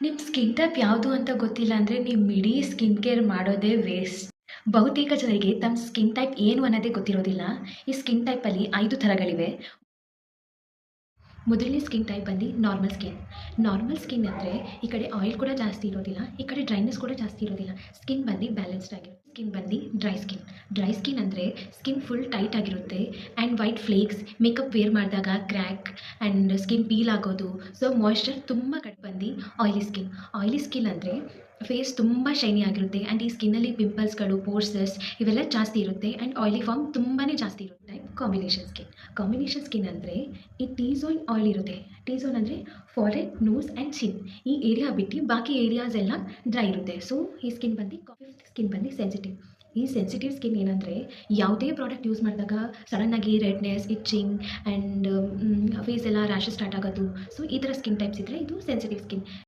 ನಿಮ್ಮ skin type ಯಾವುದು ಅಂತ ಗೊತ್ತಿಲ್ಲ ಅಂದರೆ ನೀವು ಇಡೀ ಸ್ಕಿನ್ ಕೇರ್ ಮಾಡೋದೇ ವೇಸ್ಟ್. ಬಹುತೇಕ ಜನರಿಗೆ ತಮ್ಮ ಸ್ಕಿನ್ ಟೈಪ್ ಏನು ಅನ್ನೋದೇ ಗೊತ್ತಿರೋದಿಲ್ಲ. ಈ ಸ್ಕಿನ್ ಟೈಪಲ್ಲಿ 5 ಥರಗಳಿವೆ. ಮೊದಲನೇ ಸ್ಕಿನ್ ಟೈಪ್ ಬಂದು ನಾರ್ಮಲ್ ಸ್ಕಿನ್. ನಾರ್ಮಲ್ ಸ್ಕಿನ್ ಅಂದರೆ ಈ ಕಡೆ ಆಯಿಲ್ ಕೂಡ ಜಾಸ್ತಿ ಇರೋದಿಲ್ಲ, ಈ ಕಡೆ ಡ್ರೈನೆಸ್ ಕೂಡ ಜಾಸ್ತಿ ಇರೋದಿಲ್ಲ. ಸ್ಕಿನ್ ಬಂದು ಬ್ಯಾಲೆನ್ಸ್ಡ್ ಆಗಿರುತ್ತೆ. ಸ್ಕಿನ್ ಬಂದು ಡ್ರೈ ಸ್ಕಿನ್. ಡ್ರೈ ಸ್ಕಿನ್ ಅಂದರೆ ಸ್ಕಿನ್ ಫುಲ್ ಟೈಟ್ ಆಗಿರುತ್ತೆ and white flakes, makeup wear ಮಾಡಿದಾಗ ಕ್ರ್ಯಾಕ್ ಆ್ಯಂಡ್ ಸ್ಕಿನ್ ಪೀಲ್ ಆಗೋದು. ಸೊ ಮಾಯ್ಶ್ಚರ್ ತುಂಬ ಕಡಿಮೆ ಬಂದು ಆಯಿಲಿ ಸ್ಕಿನ್. ಆಯಿಲಿ ಸ್ಕಿನ್ ಅಂದರೆ ಫೇಸ್ ತುಂಬ ಶೈನಿ ಆಗಿರುತ್ತೆ ಆ್ಯಂಡ್ ಈ ಸ್ಕಿನ್ನಲ್ಲಿ ಪಿಂಪಲ್ಸ್ಗಳು, ಪೋರ್ಸಸ್ ಇವೆಲ್ಲ ಜಾಸ್ತಿ ಇರುತ್ತೆ ಆ್ಯಂಡ್ ಆಯಿಲಿ ಫಾರ್ಮ್ ತುಂಬಾ ಜಾಸ್ತಿ ಇರುತ್ತೆ. Combination skin. ಕಾಂಬಿನೇಷನ್ ಸ್ಕಿನ್ ಅಂದರೆ ಈ ಟೀ ಝೋನ್ ಆಯಿಲ್ ಇರುತ್ತೆ. ಟೀ ಝೋನ್ ಅಂದರೆ ಫಾರೆಡ್, ನೋಸ್ ಆ್ಯಂಡ್ ಚಿನ್. ಈ ಏರಿಯಾ ಬಿಟ್ಟು ಬಾಕಿ ಏರಿಯಾಸ್ ಎಲ್ಲ ಡ್ರೈ ಇರುತ್ತೆ. ಸೊ ಈ ಸ್ಕಿನ್ ಬಂದು ಸ್ಕಿನ್ ಬಂದು ಸೆನ್ಸಿಟಿವ್. ಈ ಸೆನ್ಸಿಟಿವ್ ಸ್ಕಿನ್ ಏನಂದರೆ ಯಾವುದೇ ಪ್ರಾಡಕ್ಟ್ ಯೂಸ್ ಮಾಡಿದಾಗ ಸಡನ್ನಾಗಿ ರೆಡ್ನೆಸ್, ಇಚ್ಚಿಂಗ್ ಆ್ಯಂಡ್ ಫೇಸ್ ಎಲ್ಲ ರ್ಯಾಷಸ್ ಸ್ಟಾರ್ಟ್ ಆಗೋದು. ಸೊ ಈ ಥರ ಸ್ಕಿನ್ ಟೈಪ್ಸ್ ಇದ್ದರೆ ಇದು ಸೆನ್ಸಿಟಿವ್ ಸ್ಕಿನ್.